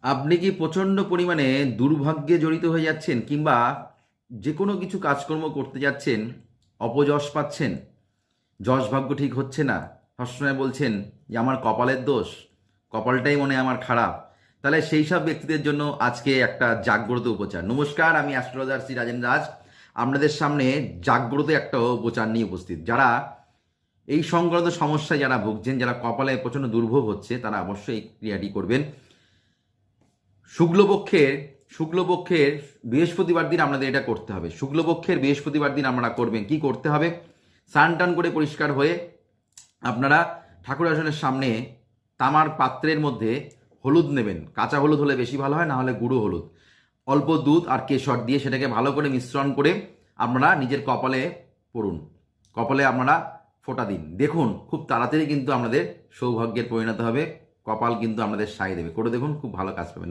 আপনি কি প্রচণ্ড পরিমাণে দুর্ভাগ্যে জড়িত হয়ে যাচ্ছেন, কিংবা যে কোনো কিছু কাজকর্ম করতে যাচ্ছেন অপযশ পাচ্ছেন, যশ ভাগ্য ঠিক হচ্ছে না, সবসময় বলছেন যে আমার কপালের দোষ, কপালটাই মনে হয় আমার খারাপ? তাহলে সেই সব ব্যক্তিদের জন্য আজকে একটা জাগ্রত উপচার। নমস্কার, আমি অ্যাস্ট্রোলজার শ্রী রাজেন রাজ আপনাদের সামনে জাগ্রত একটা উপচার নিয়ে উপস্থিত। যারা এই সংক্রান্ত সমস্যায় যারা ভুগছেন, যারা কপালে প্রচণ্ড দুর্ভোগ হচ্ছে, তারা অবশ্যই এই ক্রিয়াটি করবেন। শুক্লপক্ষের শুক্লপক্ষের বৃহস্পতিবার দিন আপনাদের এটা করতে হবে। শুক্লপক্ষের বৃহস্পতিবার দিন আপনারা করবেন। কি করতে হবে? স্নান টান করে পরিষ্কার হয়ে আপনারা ঠাকুর আসনের সামনে তামার পাত্রের মধ্যে হলুদ নেবেন। কাঁচা হলুদ হলে বেশি ভালো হয়, না হলে গুঁড়ো হলুদ। অল্প দুধ আর কেশর দিয়ে সেটাকে ভালো করে মিশ্রণ করে আপনারা নিজের কপালে পড়ুন। কপালে আপনারা ফোঁটা দিন। দেখুন খুব তাড়াতাড়ি কিন্তু আপনাদের সৌভাগ্যের পরিণত হবে। কপাল কিন্তু আপনাদের সায় দেবে। করে দেখুন, খুব ভালো কাজ পাবেন।